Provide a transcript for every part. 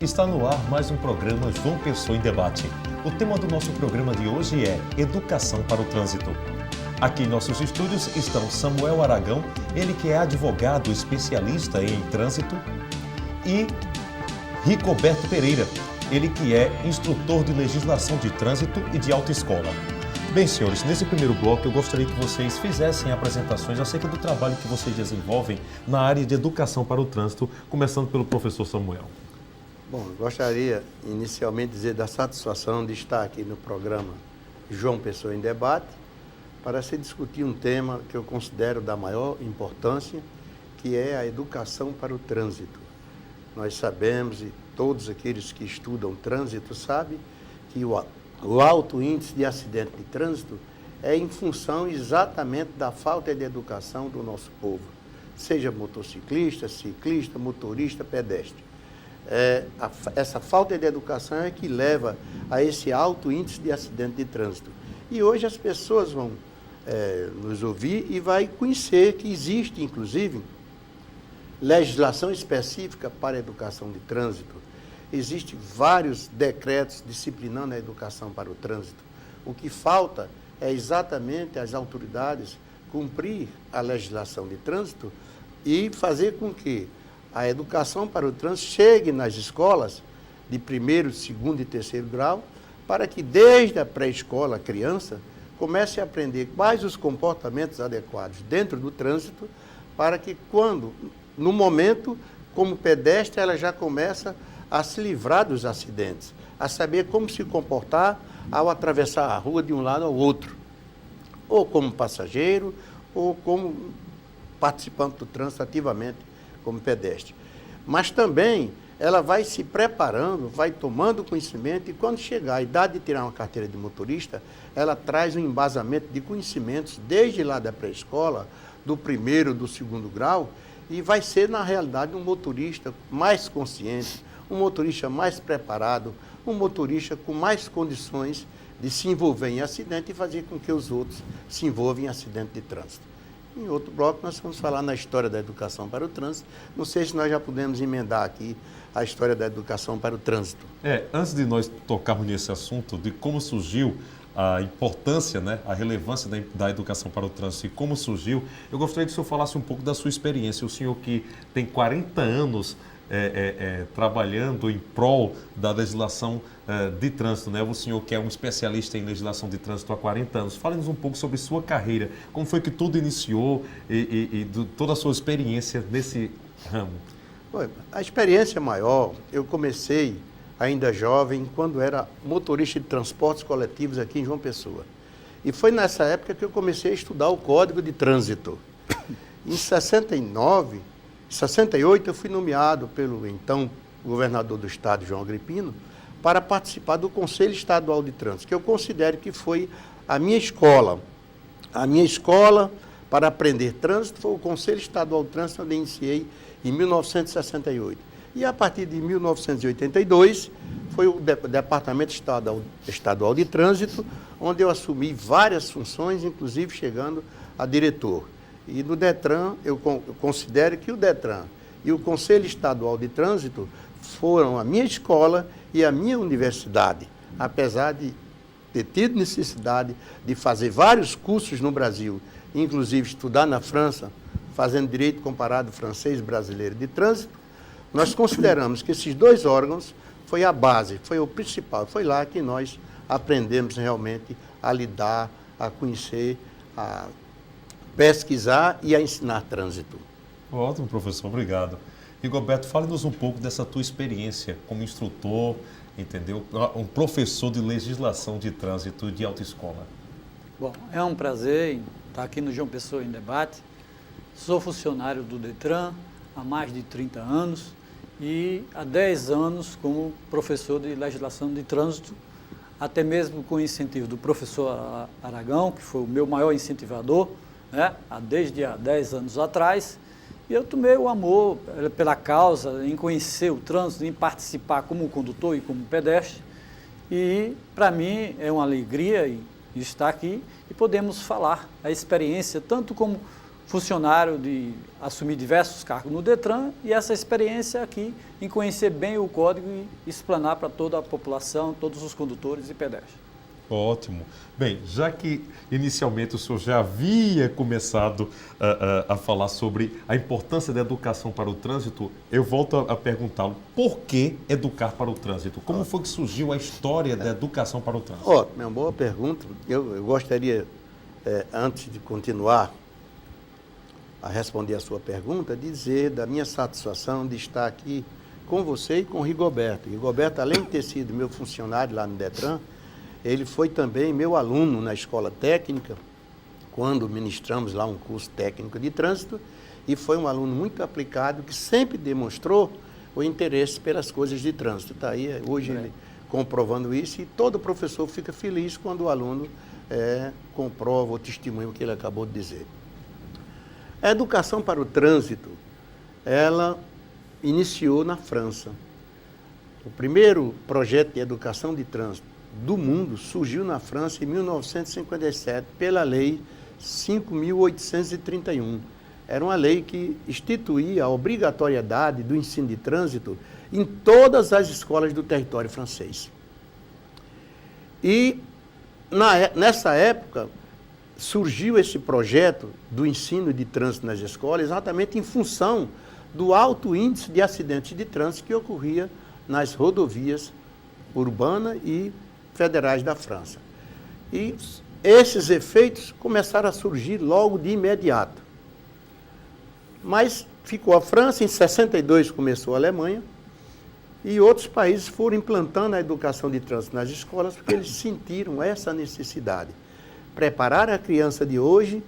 Está no ar mais um programa João Pessoa em Debate. O tema do nosso programa de hoje é Educação para o Trânsito. Aqui em nossos estúdios estão Samuel Aragão, ele que é advogado especialista em trânsito, e Ricoberto Pereira, ele que é instrutor de legislação de trânsito e de autoescola. Bem, senhores, nesse primeiro bloco eu gostaria que vocês fizessem apresentações acerca do trabalho que vocês desenvolvem na área de educação para o trânsito, começando pelo professor Samuel. Bom, eu gostaria inicialmente de dizer da satisfação de estar aqui no programa João Pessoa em Debate para se discutir um tema que eu considero da maior importância, que é a educação para o trânsito. Nós sabemos, e todos aqueles que estudam trânsito sabem, que o alto índice de acidente de trânsito é em função exatamente da falta de educação do nosso povo, seja motociclista, ciclista, motorista, pedestre. Essa falta de educação é que leva a esse alto índice de acidente de trânsito. E hoje as pessoas vão nos ouvir e vai conhecer que existe, inclusive, legislação específica para a educação de trânsito. Existem vários decretos disciplinando a educação para o trânsito. O que falta é exatamente as autoridades cumprir a legislação de trânsito e fazer com que a educação para o trânsito chegue nas escolas de primeiro, segundo e terceiro grau, para que desde a pré-escola, a criança, comece a aprender quais os comportamentos adequados dentro do trânsito, para que no momento, como pedestre, ela já começa a se livrar dos acidentes, a saber como se comportar ao atravessar a rua de um lado ao outro, ou como passageiro, ou como participante do trânsito ativamente como pedestre. Mas também ela vai se preparando, vai tomando conhecimento e quando chegar a idade de tirar uma carteira de motorista, ela traz um embasamento de conhecimentos desde lá da pré-escola, do primeiro, do segundo grau, e vai ser, na realidade, um motorista mais consciente, um motorista mais preparado, um motorista com mais condições de se envolver em acidente e fazer com que os outros se envolvam em acidente de trânsito. Em outro bloco, nós vamos falar na história da educação para o trânsito. Não sei se nós já podemos emendar aqui a história da educação para o trânsito. Antes de nós tocarmos nesse assunto de como surgiu a importância, a relevância da educação para o trânsito e como surgiu, eu gostaria que o senhor falasse um pouco da sua experiência. O senhor que tem 40 anos trabalhando em prol da legislação de trânsito, O senhor que é um especialista em legislação de trânsito há 40 anos. Fale-nos um pouco sobre sua carreira, como foi que tudo iniciou e toda a sua experiência nesse ramo. A experiência maior, eu comecei ainda jovem, quando era motorista de transportes coletivos aqui em João Pessoa. E foi nessa época que eu comecei a estudar o Código de Trânsito. Em 68, eu fui nomeado pelo então governador do estado, João Agripino, para participar do Conselho Estadual de Trânsito, que eu considero que foi a minha escola. A minha escola para aprender trânsito foi o Conselho Estadual de Trânsito, onde eu iniciei em 1968. E a partir de 1982, foi o Departamento Estadual de Trânsito, onde eu assumi várias funções, inclusive chegando a diretor. E no DETRAN, eu considero que o DETRAN e o Conselho Estadual de Trânsito foram a minha escola e a minha universidade, apesar de ter tido necessidade de fazer vários cursos no Brasil, inclusive estudar na França, fazendo direito comparado francês brasileiro de trânsito. Nós consideramos que esses dois órgãos foi a base, foi o principal, foi lá que nós aprendemos realmente a lidar, a conhecer, a pesquisar e a ensinar trânsito. Ótimo, professor, obrigado. Rigoberto, fale-nos um pouco dessa tua experiência como instrutor, entendeu? Um professor de legislação de trânsito e de autoescola. Bom, é um prazer estar aqui no João Pessoa em Debate. Sou funcionário do DETRAN há mais de 30 anos e há 10 anos como professor de legislação de trânsito, até mesmo com o incentivo do professor Aragão, que foi o meu maior incentivador, desde há 10 anos atrás, e eu tomei o amor pela causa, em conhecer o trânsito, em participar como condutor e como pedestre, e para mim é uma alegria estar aqui e podemos falar a experiência, tanto como funcionário de assumir diversos cargos no Detran e essa experiência aqui em conhecer bem o código e explanar para toda a população, todos os condutores e pedestres. Ótimo. Bem, já que inicialmente o senhor já havia começado a falar sobre a importância da educação para o trânsito, eu volto a perguntá-lo, por que educar para o trânsito? Como foi que surgiu a história da educação para o trânsito? Ótimo, é uma boa pergunta. Eu gostaria, antes de continuar a responder a sua pergunta, dizer da minha satisfação de estar aqui com você e com o Rigoberto. Rigoberto, além de ter sido meu funcionário lá no Detran, ele foi também meu aluno na escola técnica, quando ministramos lá um curso técnico de trânsito, e foi um aluno muito aplicado, que sempre demonstrou o interesse pelas coisas de trânsito. Está aí hoje ele comprovando isso, e todo professor fica feliz quando o aluno comprova o testemunho que ele acabou de dizer. A educação para o trânsito, ela iniciou na França. O primeiro projeto de educação de trânsito do mundo surgiu na França em 1957, pela Lei 5.831. Era uma lei que instituía a obrigatoriedade do ensino de trânsito em todas as escolas do território francês. E, nessa época, surgiu esse projeto do ensino de trânsito nas escolas exatamente em função do alto índice de acidentes de trânsito que ocorria nas rodovias urbanas e federais da França. E esses efeitos começaram a surgir logo de imediato. Mas ficou a França, em 62 começou a Alemanha, e outros países foram implantando a educação de trânsito nas escolas porque eles sentiram essa necessidade. Preparar a criança de hoje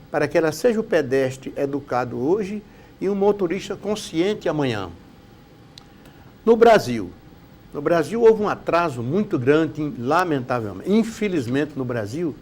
para que ela seja o pedestre educado hoje e um motorista consciente amanhã. No Brasil houve um atraso muito grande, lamentavelmente. Infelizmente, no Brasil,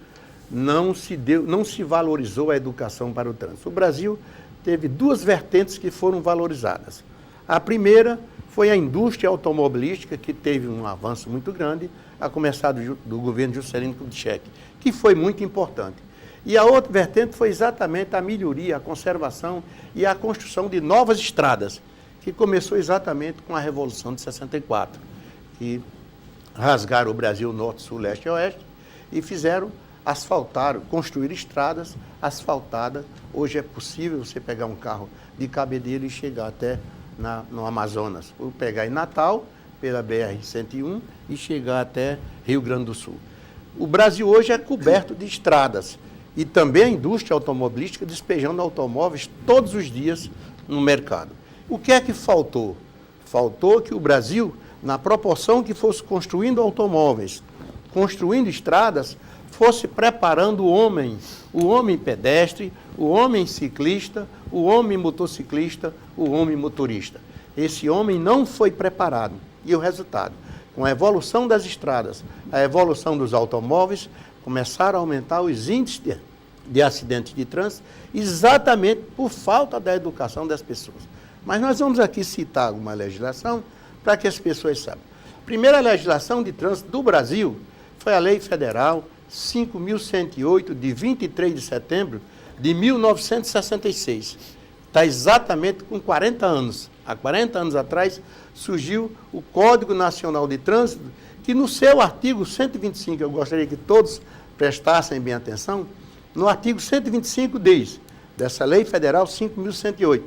não se valorizou a educação para o trânsito. O Brasil teve duas vertentes que foram valorizadas. A primeira foi a indústria automobilística, que teve um avanço muito grande, a começar do governo Juscelino Kubitschek, que foi muito importante. E a outra vertente foi exatamente a melhoria, a conservação e a construção de novas estradas, que começou exatamente com a Revolução de 64, que rasgaram o Brasil norte, sul, leste e oeste e construir estradas asfaltadas. Hoje é possível você pegar um carro de Cabedelo e chegar até no Amazonas, ou pegar em Natal, pela BR-101, e chegar até Rio Grande do Sul. O Brasil hoje é coberto de estradas, e também a indústria automobilística despejando automóveis todos os dias no mercado. O que é que faltou? Faltou que o Brasil, na proporção que fosse construindo automóveis, construindo estradas, fosse preparando o homem pedestre, o homem ciclista, o homem motociclista, o homem motorista. Esse homem não foi preparado. E o resultado? Com a evolução das estradas, a evolução dos automóveis, começaram a aumentar os índices de acidentes de trânsito, exatamente por falta da educação das pessoas. Mas nós vamos aqui citar alguma legislação para que as pessoas saibam. A primeira legislação de trânsito do Brasil foi a Lei Federal 5.108, de 23 de setembro de 1966. Está exatamente com 40 anos. Há 40 anos atrás surgiu o Código Nacional de Trânsito, que no seu artigo 125, eu gostaria que todos prestassem bem atenção, no artigo 125 diz, dessa Lei Federal 5.108,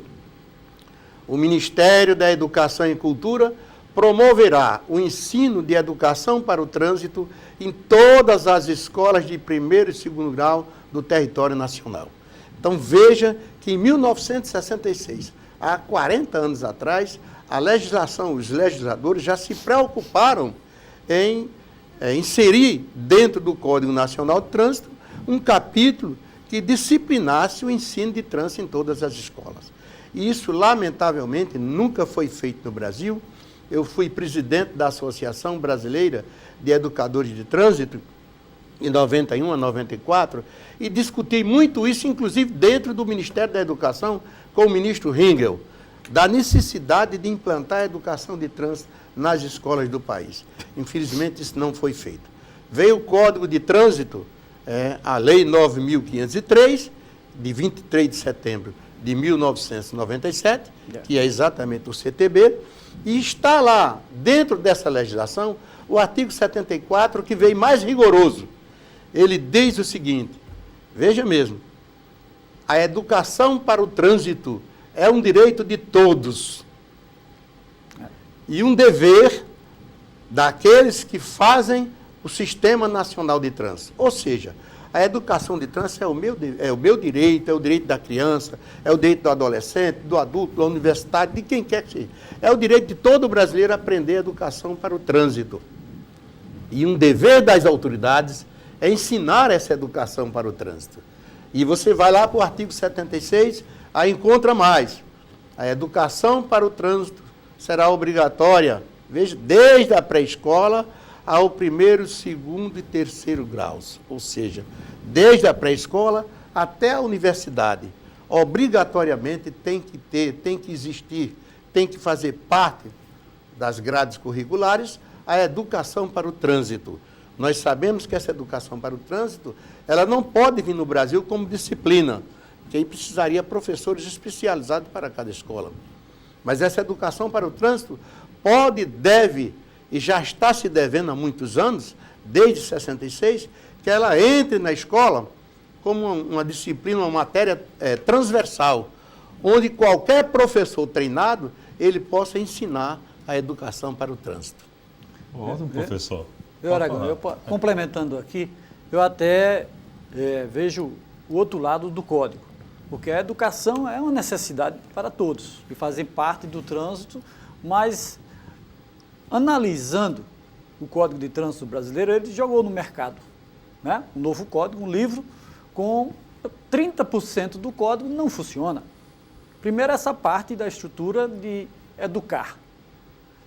o Ministério da Educação e Cultura promoverá o ensino de educação para o trânsito em todas as escolas de primeiro e segundo grau do território nacional. Então veja que em 1966, há 40 anos atrás, a legislação, os legisladores já se preocuparam em inserir dentro do Código Nacional de Trânsito um capítulo que disciplinasse o ensino de trânsito em todas as escolas. E isso, lamentavelmente, nunca foi feito no Brasil. Eu fui presidente da Associação Brasileira de Educadores de Trânsito, em 91 a 94, e discuti muito isso, inclusive dentro do Ministério da Educação, com o ministro Ringel, da necessidade de implantar a educação de trânsito nas escolas do país. Infelizmente, isso não foi feito. Veio o Código de Trânsito, a Lei 9.503, de 23 de setembro de 1997, que é exatamente o CTB, e está lá, dentro dessa legislação, o artigo 74, que veio mais rigoroso. Ele diz o seguinte, veja mesmo, a educação para o trânsito é um direito de todos e um dever daqueles que fazem o Sistema Nacional de Trânsito. Ou seja, a educação de trânsito é o meu direito, é o direito da criança, é o direito do adolescente, do adulto, do universitário, de quem quer que seja. É o direito de todo brasileiro aprender a educação para o trânsito. E um dever das autoridades é ensinar essa educação para o trânsito. E você vai lá para o artigo 76, aí encontra mais. A educação para o trânsito será obrigatória, veja, desde a pré-escola ao primeiro, segundo e terceiro graus. Ou seja, desde a pré-escola até a universidade. Obrigatoriamente tem que ter, tem que existir, tem que fazer parte das grades curriculares a educação para o trânsito. Nós sabemos que essa educação para o trânsito, ela não pode vir no Brasil como disciplina, que aí precisaria professores especializados para cada escola. Mas essa educação para o trânsito pode, deve e já está se devendo há muitos anos, desde 66, que ela entre na escola como uma disciplina, uma matéria transversal, onde qualquer professor treinado, ele possa ensinar a educação para o trânsito. Ótimo, professor. Aragão, complementando aqui, eu até vejo o outro lado do código, porque a educação é uma necessidade para todos, que fazem parte do trânsito, mas analisando o Código de Trânsito Brasileiro, ele jogou no mercado, né? Um novo código, um livro, com 30% do código não funciona. Primeiro, essa parte da estrutura de educar.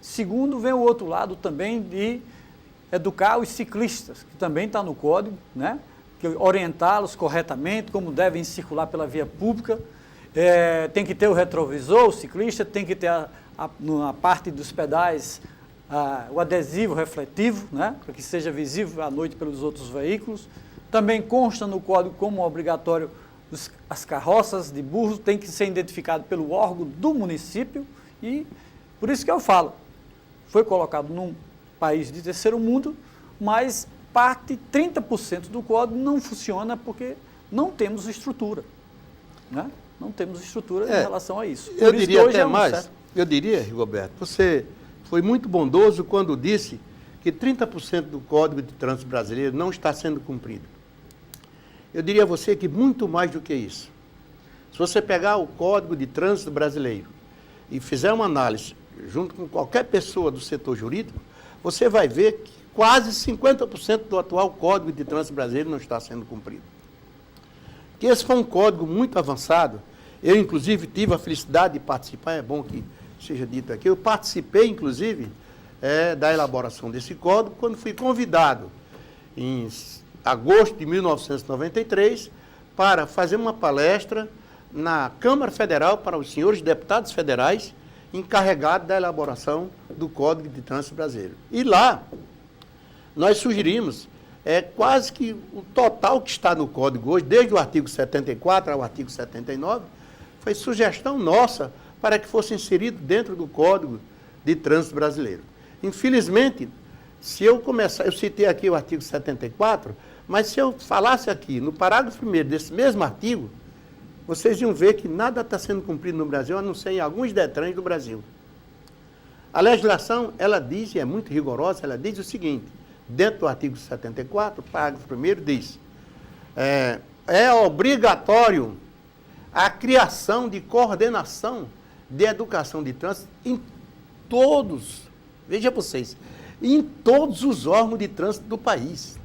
Segundo, vem o outro lado também de educar os ciclistas, que também está no código, né? Orientá-los corretamente, como devem circular pela via pública. Tem que ter o retrovisor, o ciclista, tem que ter na parte dos pedais o adesivo refletivo, né, para que seja visível à noite pelos outros veículos. Também consta no código como obrigatório as carroças de burros têm que ser identificadas pelo órgão do município e por isso que eu falo, foi colocado num país de terceiro mundo, mas 30% do código não funciona porque não temos estrutura, né? Não temos estrutura em relação a isso. Eu diria até mais, eu diria, Rigoberto, você foi muito bondoso quando disse que 30% do Código de Trânsito Brasileiro não está sendo cumprido. Eu diria a você que muito mais do que isso. Se você pegar o Código de Trânsito Brasileiro e fizer uma análise junto com qualquer pessoa do setor jurídico, você vai ver que quase 50% do atual Código de Trânsito Brasileiro não está sendo cumprido. Que esse foi um código muito avançado. Eu, inclusive, tive a felicidade de participar, é bom que seja dito aqui, eu participei, inclusive, da elaboração desse código, quando fui convidado, em agosto de 1993, para fazer uma palestra na Câmara Federal para os senhores deputados federais, encarregados da elaboração do Código de Trânsito Brasileiro. E lá, nós sugerimos quase que o total que está no Código hoje, desde o artigo 74 ao artigo 79, foi sugestão nossa para que fosse inserido dentro do Código de Trânsito Brasileiro. Infelizmente, se eu começar, eu citei aqui o artigo 74, mas se eu falasse aqui, no parágrafo 1º desse mesmo artigo, vocês iam ver que nada está sendo cumprido no Brasil, a não ser em alguns DETRANs do Brasil. A legislação, ela diz, e é muito rigorosa, ela diz o seguinte, dentro do artigo 74, parágrafo 1º, diz, é obrigatório a criação de coordenação de educação de trânsito em todos, veja vocês, em todos os órgãos de trânsito do país.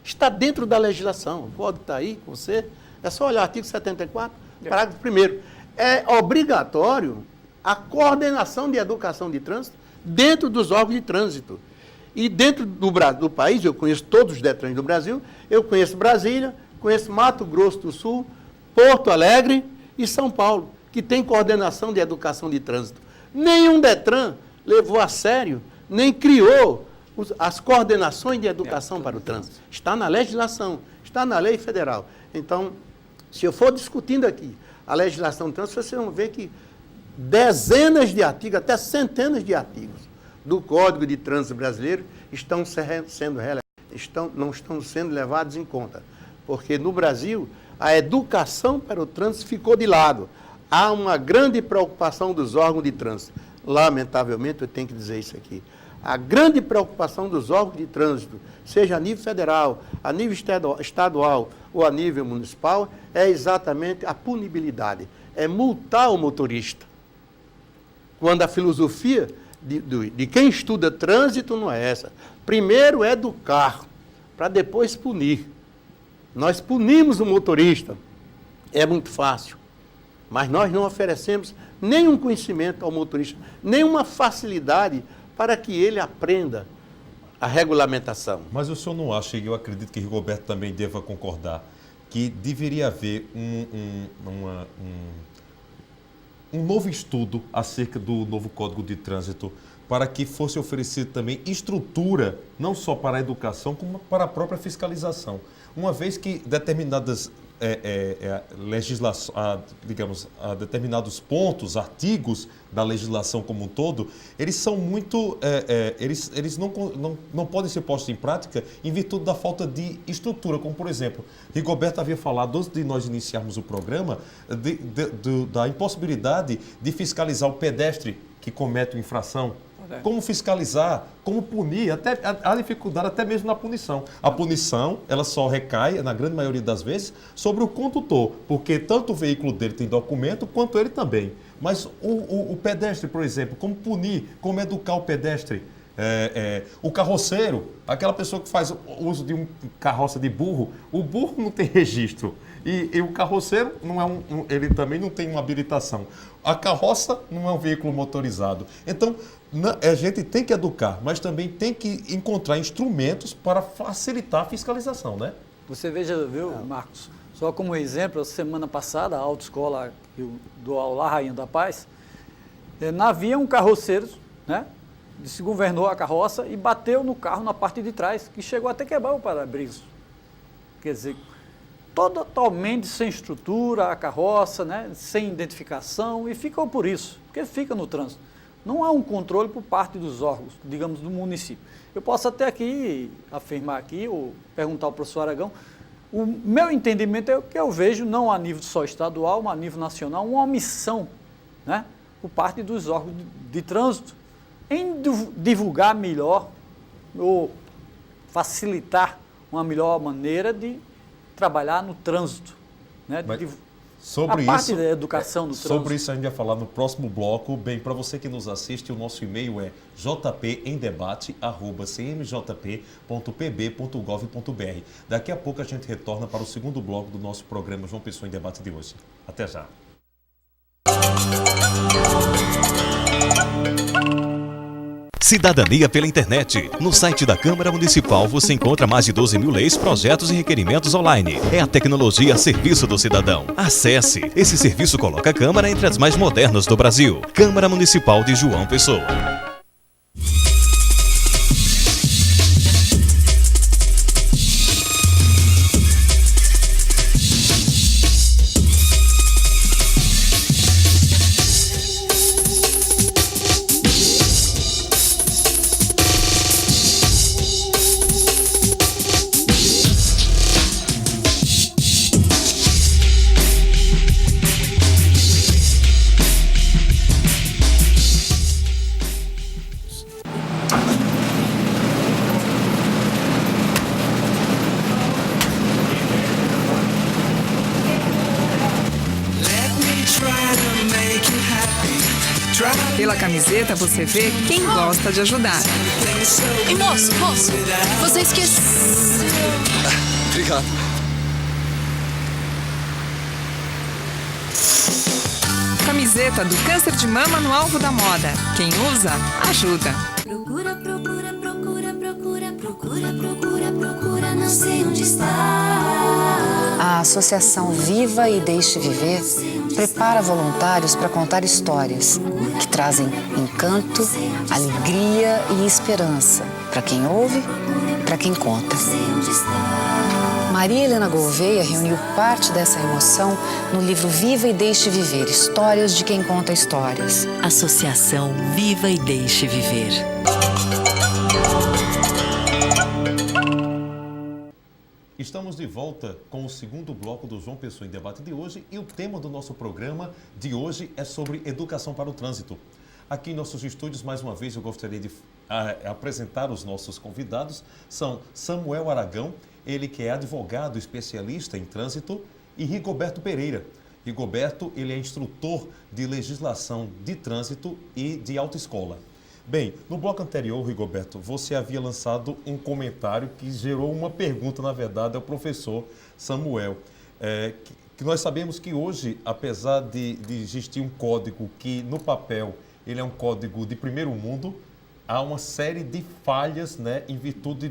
Está dentro da legislação, o código está aí com você, é só olhar o artigo 74, parágrafo 1º. É obrigatório a coordenação de educação de trânsito dentro dos órgãos de trânsito. E dentro do país, eu conheço todos os DETRANs do Brasil, eu conheço Brasília, conheço Mato Grosso do Sul, Porto Alegre e São Paulo, que tem coordenação de educação de trânsito. Nenhum DETRAN levou a sério, nem criou as coordenações de educação para o trânsito. Está na legislação, está na lei federal. Então, Se eu for discutindo aqui a legislação do trânsito, vocês vão ver que dezenas de artigos, até centenas de artigos do Código de Trânsito Brasileiro não estão sendo levados em conta. Porque no Brasil, a educação para o trânsito ficou de lado. Há uma grande preocupação dos órgãos de trânsito. Lamentavelmente, eu tenho que dizer isso aqui. A grande preocupação dos órgãos de trânsito, seja a nível federal, a nível estadual ou a nível municipal, é exatamente a punibilidade. É multar o motorista. Quando a filosofia de quem estuda trânsito não é essa. Primeiro é educar, para depois punir. Nós punimos o motorista. É muito fácil. Mas nós não oferecemos nenhum conhecimento ao motorista, nenhuma facilidade para que ele aprenda a regulamentação. Mas o senhor não acha, e eu acredito que Rigoberto também deva concordar, que deveria haver um novo estudo acerca do novo Código de Trânsito para que fosse oferecido também estrutura, não só para a educação, como para a própria fiscalização. Uma vez que determinadas determinados pontos, artigos da legislação como um todo, eles são muito, eles não podem ser postos em prática em virtude da falta de estrutura, como por exemplo, Rigoberto havia falado, antes de nós iniciarmos o programa, da impossibilidade de fiscalizar o pedestre que comete uma infração. Como fiscalizar, como punir, até a dificuldade até mesmo na punição. A punição, ela só recai, na grande maioria das vezes, sobre o condutor, porque tanto o veículo dele tem documento, quanto ele também. Mas o pedestre, por exemplo, como punir, como educar o pedestre? O carroceiro, aquela pessoa que faz uso de uma carroça de burro, o burro não tem registro. E o carroceiro ele também não tem uma habilitação. A carroça não é um veículo motorizado. Então, a gente tem que educar, mas também tem que encontrar instrumentos para facilitar a fiscalização, né? Você veja, viu, Marcos, só como exemplo, a semana passada, a autoescola do Aula Rainha da Paz, havia um carroceiro, né? Se governou a carroça e bateu no carro na parte de trás, que chegou até quebrar o para-brisa. Quer dizer, totalmente sem estrutura, a carroça, né, sem identificação, e ficou por isso, porque fica no trânsito. Não há um controle por parte dos órgãos, digamos, do município. Eu posso até aqui afirmar aqui, ou perguntar ao professor Aragão, o meu entendimento é que eu vejo, não a nível só estadual, mas a nível nacional, uma omissão, né, por parte dos órgãos de trânsito em divulgar melhor ou facilitar uma melhor maneira de trabalhar no trânsito, né? Sobre a parte isso, da educação do trânsito. Sobre isso a gente vai falar no próximo bloco. Bem, para você que nos assiste, o nosso e-mail é jpemdebate@cmjp.pb.gov.br. Daqui a pouco a gente retorna para o segundo bloco do nosso programa João Pessoa em Debate de hoje. Até já. Cidadania pela internet. No site da Câmara Municipal você encontra mais de 12 mil leis, projetos e requerimentos online. É a tecnologia a serviço do cidadão. Acesse. Esse serviço coloca a Câmara entre as mais modernas do Brasil. Câmara Municipal de João Pessoa. Pela camiseta você vê quem gosta de ajudar. Ei, moço, você esqueceu. Obrigado. Camiseta do câncer de mama no alvo da moda. Quem usa, ajuda. Procura, procura, procura, procura, procura, procura, procura, não sei onde está. A Associação Viva e Deixe Viver prepara voluntários para contar histórias que trazem encanto, alegria e esperança para quem ouve e para quem conta. Não sei onde está. Maria Helena Gouveia reuniu parte dessa emoção no livro Viva e Deixe Viver, Histórias de quem conta histórias. Associação Viva e Deixe Viver. Estamos de volta com o segundo bloco do João Pessoa em Debate de hoje e o tema do nosso programa de hoje é sobre educação para o trânsito. Aqui em nossos estúdios, mais uma vez, eu gostaria de apresentar os nossos convidados. São Samuel Aragão, ele que é advogado especialista em trânsito, e Rigoberto Pereira. Rigoberto, ele é instrutor de legislação de trânsito e de autoescola. Bem, no bloco anterior, Rigoberto, você havia lançado um comentário que gerou uma pergunta, na verdade, ao professor Samuel. Que nós sabemos que hoje, apesar de existir um código que, no papel, ele é um código de primeiro mundo, há uma série de falhas, né, em virtude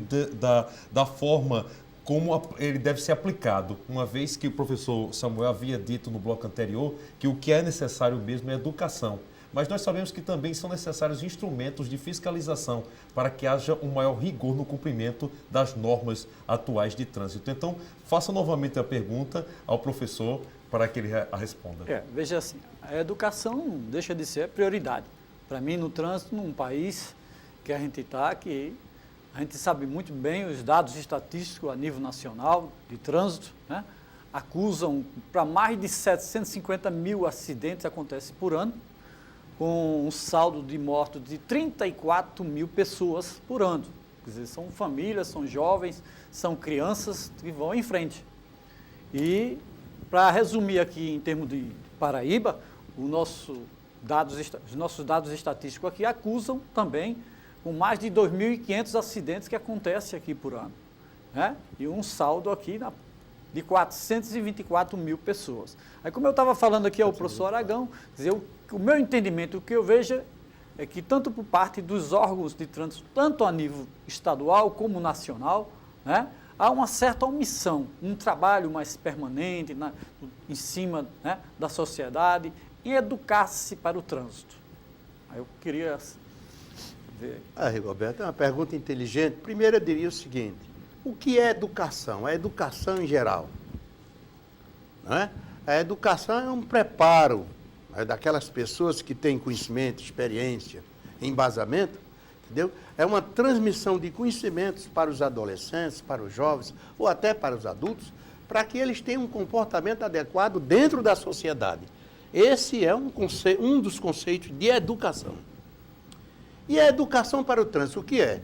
da forma como ele deve ser aplicado, uma vez que o professor Samuel havia dito no bloco anterior que o que é necessário mesmo é educação. Mas nós sabemos que também são necessários instrumentos de fiscalização para que haja um maior rigor no cumprimento das normas atuais de trânsito. Então, faça novamente a pergunta ao professor para que ele a responda. Veja assim, a educação não deixa de ser prioridade. Para mim, no trânsito, num país que a gente está, que a gente sabe muito bem os dados estatísticos a nível nacional de trânsito, né? Acusam para mais de 750 mil acidentes acontecem por ano, com um saldo de mortos de 34 mil pessoas por ano. Quer dizer, são famílias, são jovens, são crianças que vão em frente. E, para resumir aqui em termos de Paraíba, os nossos dados estatísticos aqui acusam também com mais de 2.500 acidentes que acontecem aqui por ano, né? E um saldo aqui de 424 mil pessoas. Aí, como eu estava falando aqui ao professor Aragão, quer dizer, o meu entendimento, o que eu vejo é que tanto por parte dos órgãos de trânsito, tanto a nível estadual como nacional, né, há uma certa omissão, um trabalho mais permanente em cima, né, da sociedade, em educar-se para o trânsito. Aí eu queria ver. Rigoberto, é uma pergunta inteligente. Primeiro eu diria o seguinte: o que é educação? A educação em geral. Não é? A educação é um preparo, é daquelas pessoas que têm conhecimento, experiência, embasamento, entendeu? É uma transmissão de conhecimentos para os adolescentes, para os jovens ou até para os adultos, para que eles tenham um comportamento adequado dentro da sociedade. Esse é um dos conceitos de educação. E a educação para o trânsito, o que é?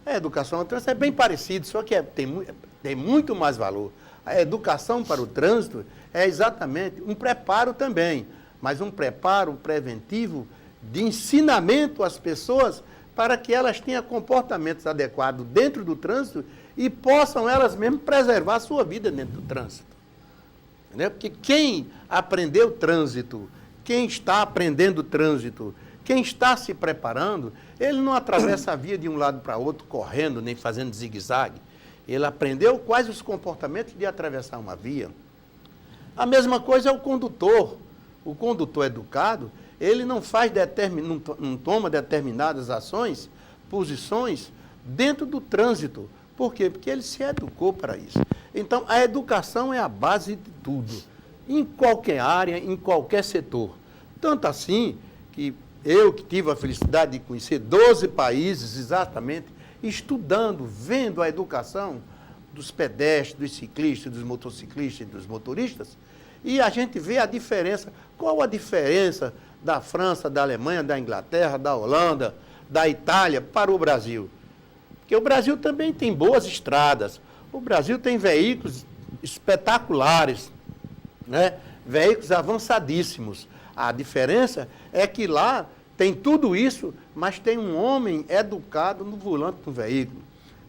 A educação para o trânsito é bem parecido, só que tem muito mais valor. A educação para o trânsito é exatamente um preparo também, mas um preparo preventivo de ensinamento às pessoas para que elas tenham comportamentos adequados dentro do trânsito e possam elas mesmas preservar a sua vida dentro do trânsito. Entendeu? Porque quem aprendeu trânsito, quem está aprendendo trânsito, quem está se preparando, ele não atravessa a via de um lado para outro correndo, nem fazendo zigue-zague. Ele aprendeu quais os comportamentos de atravessar uma via. A mesma coisa é o condutor. O condutor educado, ele não toma determinadas ações, posições dentro do trânsito. Por quê? Porque ele se educou para isso. Então, a educação é a base de tudo, em qualquer área, em qualquer setor. Tanto assim que eu, que tive a felicidade de conhecer 12 países exatamente, estudando, vendo a educação dos pedestres, dos ciclistas, dos motociclistas e dos motoristas, e a gente vê a diferença. Qual a diferença da França, da Alemanha, da Inglaterra, da Holanda, da Itália para o Brasil? Porque o Brasil também tem boas estradas, o Brasil tem veículos espetaculares, né? Veículos avançadíssimos. A diferença é que lá tem tudo isso, mas tem um homem educado no volante do veículo.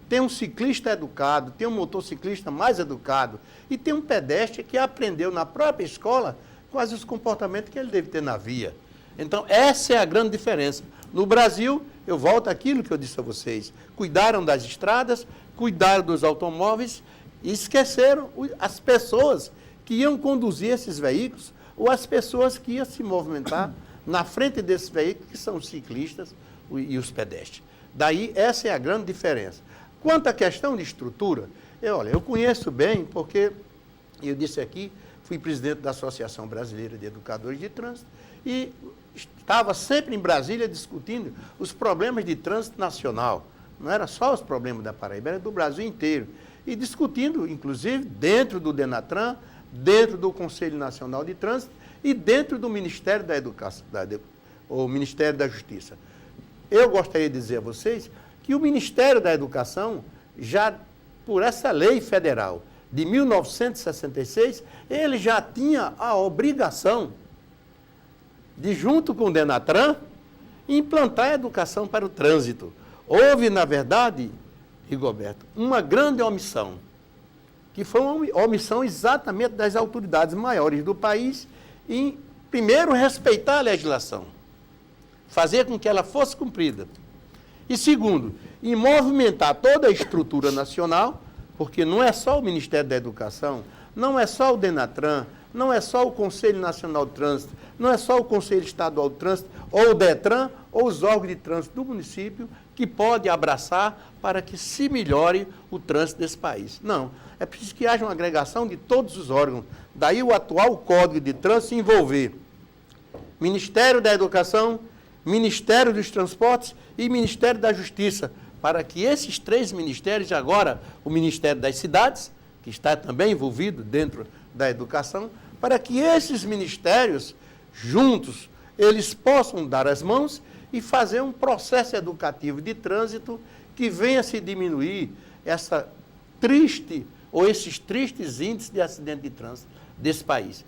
Tem um ciclista educado, tem um motociclista mais educado e tem um pedestre que aprendeu na própria escola quais os comportamentos que ele deve ter na via. Então, essa é a grande diferença. No Brasil, eu volto àquilo que eu disse a vocês, cuidaram das estradas, cuidaram dos automóveis e esqueceram as pessoas que iam conduzir esses veículos ou as pessoas que iam se movimentar na frente desses veículos, que são os ciclistas e os pedestres. Daí, essa é a grande diferença. Quanto à questão de estrutura, Olha, eu conheço bem porque, eu disse aqui, fui presidente da Associação Brasileira de Educadores de Trânsito e estava sempre em Brasília discutindo os problemas de trânsito nacional. Não era só os problemas da Paraíba, era do Brasil inteiro. E discutindo, inclusive, dentro do Denatran, dentro do Conselho Nacional de Trânsito e dentro do Ministério da Educação, ou Ministério da Justiça. Eu gostaria de dizer a vocês que o Ministério da Educação, já por essa lei federal de 1966, ele já tinha a obrigação de, junto com o Denatran, implantar a educação para o trânsito. Houve, na verdade, Rigoberto, uma grande omissão, que foi uma omissão exatamente das autoridades maiores do país em, primeiro, respeitar a legislação, fazer com que ela fosse cumprida. E, segundo, em movimentar toda a estrutura nacional, porque não é só o Ministério da Educação, não é só o Denatran, não é só o Conselho Nacional de Trânsito, não é só o Conselho Estadual de Trânsito, ou o DETRAN, ou os órgãos de trânsito do município, que pode abraçar para que se melhore o trânsito desse país. Não, é preciso que haja uma agregação de todos os órgãos. Daí o atual Código de Trânsito envolver Ministério da Educação, Ministério dos Transportes e Ministério da Justiça, para que esses três ministérios, agora o Ministério das Cidades, que está também envolvido dentro da educação, para que esses ministérios, juntos, eles possam dar as mãos e fazer um processo educativo de trânsito que venha se diminuir essa triste, ou esses tristes índices de acidente de trânsito desse país.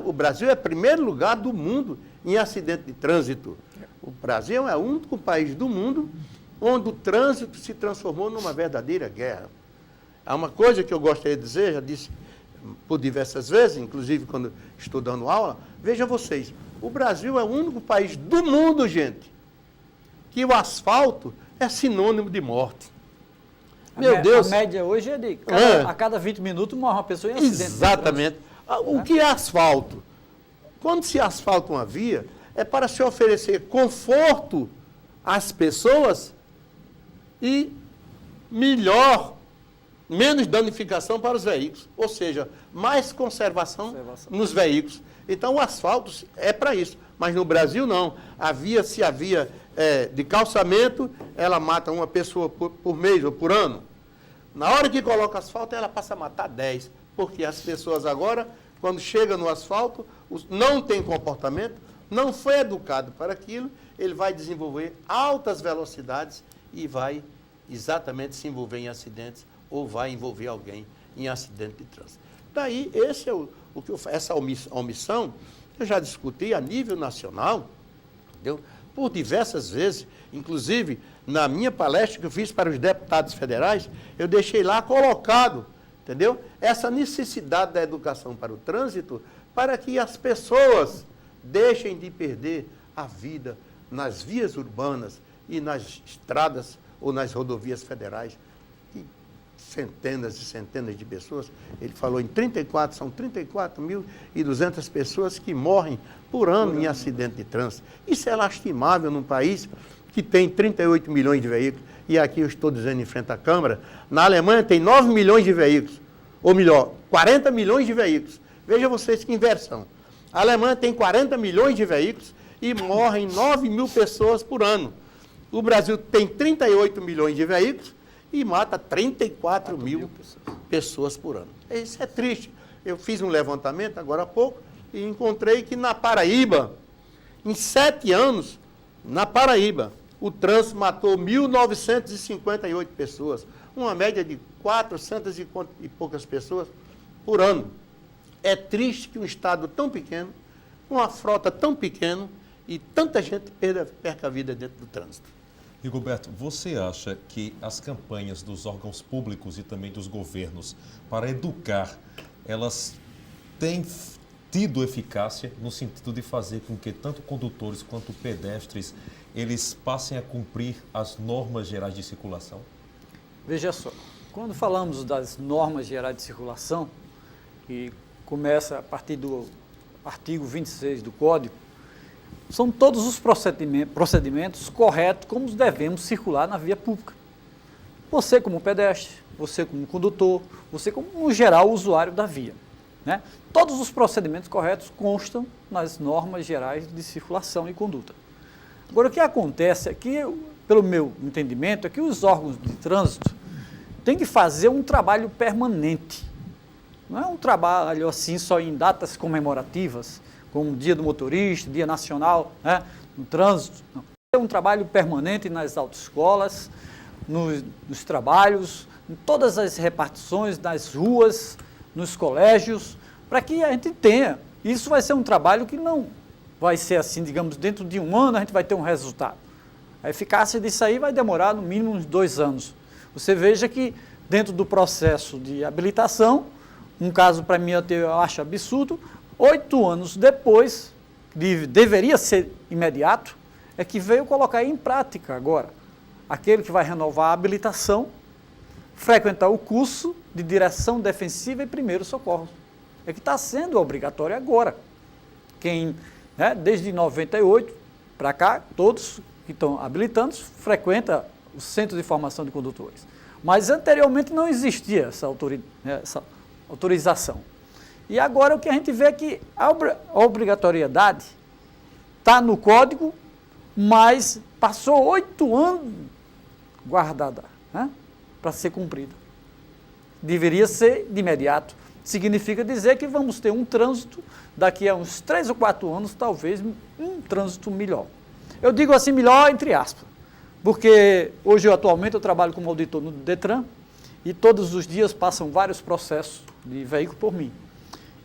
O Brasil é primeiro lugar do mundo em acidente de trânsito. O Brasil é o único país do mundo onde o trânsito se transformou numa verdadeira guerra. Há uma coisa que eu gostaria de dizer, já disse por diversas vezes, inclusive quando estou dando aula, veja vocês, o Brasil é o único país do mundo, gente, que o asfalto é sinônimo de morte. Meu Deus! A média hoje é de a cada 20 minutos morre uma pessoa em acidente. Exatamente. O que é asfalto? Quando se asfalta uma via, é para se oferecer conforto às pessoas e menos danificação para os veículos, ou seja, mais conservação nos veículos. Então o asfalto é para isso, mas no Brasil não. Se a via de calçamento, ela mata uma pessoa por mês ou por ano. Na hora que coloca asfalto, ela passa a matar 10, porque as pessoas agora, quando chegam no asfalto, não tem comportamento, não foi educado para aquilo, ele vai desenvolver altas velocidades e vai exatamente se envolver em acidentes ou vai envolver alguém em acidente de trânsito. Daí, esse é essa omissão eu já discuti a nível nacional, entendeu? Por diversas vezes, inclusive na minha palestra que eu fiz para os deputados federais, eu deixei lá colocado, entendeu? Essa necessidade da educação para o trânsito, para que as pessoas deixem de perder a vida nas vias urbanas e nas estradas ou nas rodovias federais, que centenas e centenas de pessoas, ele falou são 34.200 pessoas que morrem por ano em acidente de trânsito. Isso é lastimável num país que tem 38 milhões de veículos, e aqui eu estou dizendo em frente à Câmara, na Alemanha tem 9 milhões de veículos, ou melhor, 40 milhões de veículos. Veja vocês que inversão. A Alemanha tem 40 milhões de veículos e morrem 9 mil pessoas por ano. O Brasil tem 38 milhões de veículos e mata 34 mil pessoas por ano. Isso é triste. Eu fiz um levantamento agora há pouco e encontrei que na Paraíba, em 7 anos, na Paraíba, o trânsito matou 1.958 pessoas, uma média de 400 e poucas pessoas por ano. É triste que um estado tão pequeno, com uma frota tão pequena e tanta gente perca a vida dentro do trânsito. Rigoberto, você acha que as campanhas dos órgãos públicos e também dos governos para educar, elas têm tido eficácia no sentido de fazer com que tanto condutores quanto pedestres, eles passem a cumprir as normas gerais de circulação? Veja só, quando falamos das normas gerais de circulação, que começa a partir do artigo 26 do Código, são todos os procedimentos corretos como devemos circular na via pública. Você como pedestre, você como condutor, você como, no geral, usuário da via. Né? Todos os procedimentos corretos constam nas normas gerais de circulação e conduta. Agora, o que acontece é que, pelo meu entendimento, é que os órgãos de trânsito têm que fazer um trabalho permanente. Não é um trabalho assim só em datas comemorativas, como o Dia do Motorista, Dia Nacional, né, no trânsito. Não. É um trabalho permanente nas autoescolas, nos trabalhos, em todas as repartições, nas ruas, nos colégios, para que a gente tenha. Isso vai ser um trabalho que não vai ser assim, digamos, dentro de um ano a gente vai ter um resultado. A eficácia disso aí vai demorar no mínimo uns 2 anos. Você veja que dentro do processo de habilitação, um caso para mim eu acho absurdo, 8 anos depois, deveria ser imediato, é que veio colocar em prática agora. Aquele que vai renovar a habilitação, frequentar o curso de direção defensiva e primeiros socorros. É que está sendo obrigatório agora. Quem, né, desde 98 para cá, todos que estão habilitando, frequenta o Centro de Formação de Condutores. Mas anteriormente não existia essa autorização. E agora o que a gente vê é que a obrigatoriedade está no código, mas passou 8 anos guardada, né, para ser cumprida. Deveria ser de imediato. Significa dizer que vamos ter um trânsito daqui a uns 3 ou 4 anos, talvez um trânsito melhor. Eu digo assim, melhor entre aspas, porque hoje atualmente eu trabalho como auditor no Detran e todos os dias passam vários processos de veículo por mim.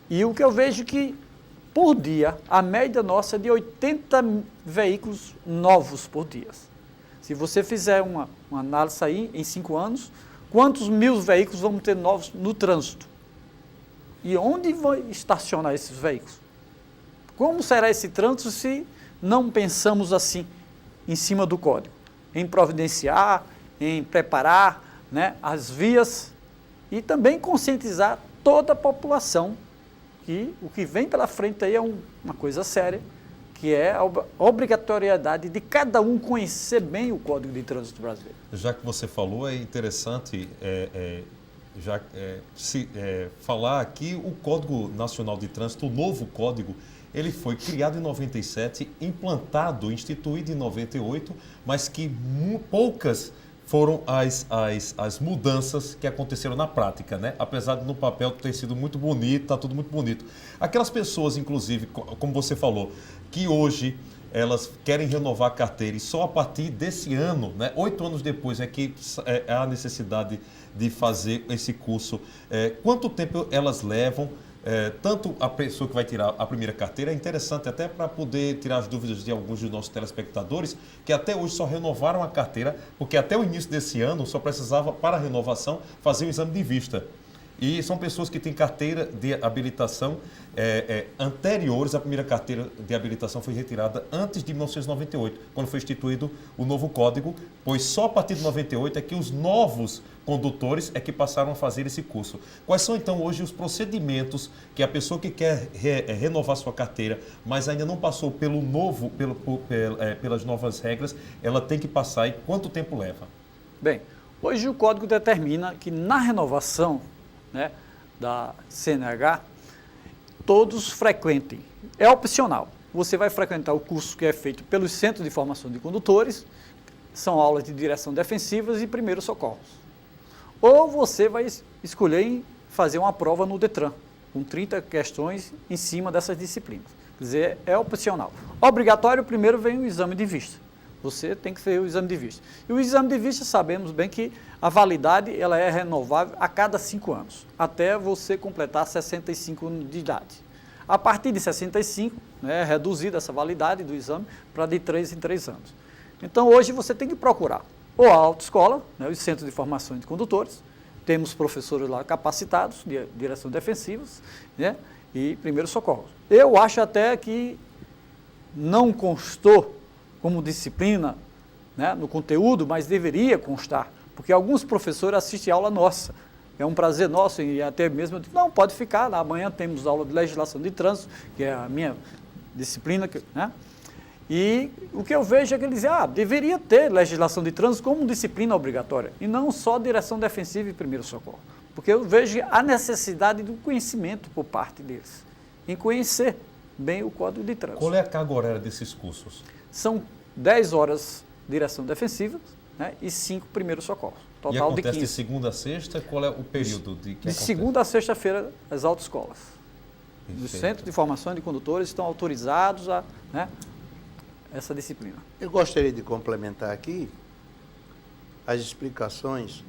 E o que eu vejo que, por dia, a média nossa é de 80 veículos novos por dia. Se você fizer uma análise aí, em 5 anos, quantos 1000 veículos vamos ter novos no trânsito? E onde vão estacionar esses veículos? Como será esse trânsito se não pensamos assim, em cima do código? Em providenciar, em preparar, né, as vias e também conscientizar toda a população que o que vem pela frente aí é uma coisa séria, que é a obrigatoriedade de cada um conhecer bem o Código de Trânsito Brasileiro. Já que você falou, é interessante falar aqui o Código Nacional de Trânsito, o novo código, ele foi criado em 97, implantado, instituído em 98, mas que poucas foram as mudanças que aconteceram na prática, né? Apesar de no papel ter sido muito bonito, está tudo muito bonito. Aquelas pessoas, inclusive, como você falou, que hoje elas querem renovar a carteira e só a partir desse ano, né, 8 anos depois, é que há a necessidade de fazer esse curso. Quanto tempo elas levam? Tanto a pessoa que vai tirar a primeira carteira, é interessante até para poder tirar as dúvidas de alguns dos nossos telespectadores, que até hoje só renovaram a carteira, porque até o início desse ano só precisava, para a renovação, fazer um exame de vista. E são pessoas que têm carteira de habilitação anteriores. A primeira carteira de habilitação foi retirada antes de 1998, quando foi instituído o novo código, pois só a partir de 98 é que os novos condutores é que passaram a fazer esse curso. Quais são, então, hoje os procedimentos que a pessoa que quer renovar sua carteira, mas ainda não passou pelas novas regras, ela tem que passar e quanto tempo leva? Bem, hoje o código determina que na renovação, né, da CNH, todos frequentem. É opcional. Você vai frequentar o curso que é feito pelos Centros de Formação de Condutores, são aulas de direção defensivas e primeiros socorros. Ou você vai escolher fazer uma prova no Detran, com 30 questões em cima dessas disciplinas. Quer dizer, é opcional. Obrigatório, primeiro vem o exame de vista. Você tem que fazer o exame de vista. E o exame de vista, sabemos bem que a validade ela é renovável a cada 5 anos, até você completar 65 anos de idade. A partir de 65, né, é reduzida essa validade do exame para de 3 em 3 anos. Então, hoje você tem que procurar ou a autoescola, né, os centros de formação de condutores, temos professores lá capacitados, de direção defensivas, né, e primeiros socorros. Eu acho até que não constou como disciplina, né, no conteúdo, mas deveria constar, porque alguns professores assistem aula nossa. É um prazer nosso e até mesmo eu digo, não, pode ficar, amanhã temos aula de legislação de trânsito, que é a minha disciplina, né? E o que eu vejo é que eles dizem, deveria ter legislação de trânsito como disciplina obrigatória, e não só direção defensiva e primeiro socorro. Porque eu vejo a necessidade do conhecimento por parte deles, em conhecer bem o Código de Trânsito. Qual é a carga horária desses cursos? São 10 horas direção defensiva, né, e 5 primeiros socorros. Total e acontece de 15. de segunda a sexta? Qual é o período que acontece? De segunda a sexta-feira, as autoescolas. Os centros de formação de condutores estão autorizados a essa disciplina. Eu gostaria de complementar aqui as explicações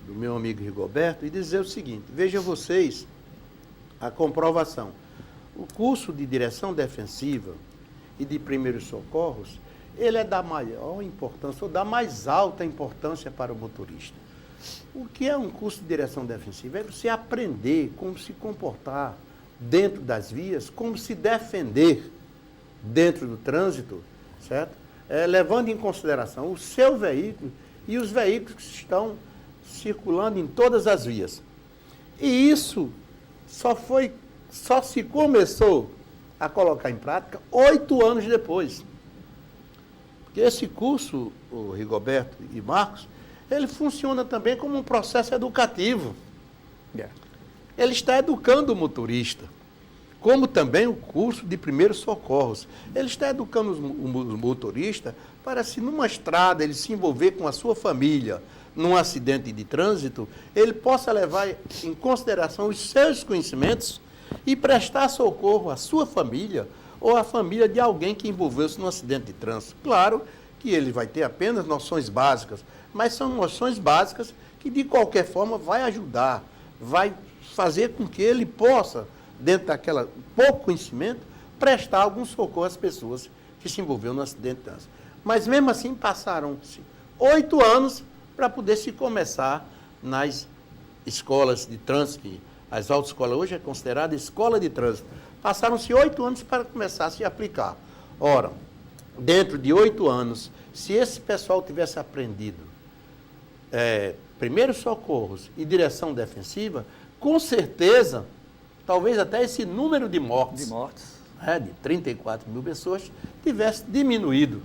do meu amigo Rigoberto e dizer o seguinte: vejam vocês a comprovação. O curso de direção defensiva e de primeiros socorros, ele é da maior importância, ou da mais alta importância para o motorista. O que é um curso de direção defensiva? É você aprender como se comportar dentro das vias, como se defender dentro do trânsito, certo? Levando em consideração o seu veículo e os veículos que estão circulando em todas as vias. E isso só se começou a colocar em prática 8 anos depois. Porque esse curso, o Rigoberto e Marcos, ele funciona também como um processo educativo. Ele está educando o motorista, como também o curso de primeiros socorros. Ele está educando o motorista para, se numa estrada ele se envolver com a sua família, num acidente de trânsito, ele possa levar em consideração os seus conhecimentos e prestar socorro à sua família ou à família de alguém que envolveu-se num acidente de trânsito. Claro que ele vai ter apenas noções básicas, mas são noções básicas que, de qualquer forma, vai ajudar, vai fazer com que ele possa, dentro daquela pouco conhecimento, prestar algum socorro às pessoas que se envolveram no acidente de trânsito. Mas, mesmo assim, passaram-se 8 anos para poder se começar nas escolas de trânsito. As autoescolas hoje é considerada escola de trânsito. Passaram-se 8 anos para começar a se aplicar. Ora, dentro de 8 anos, se esse pessoal tivesse aprendido primeiros socorros e direção defensiva, com certeza, talvez até esse número de mortes de 34 mil pessoas, tivesse diminuído.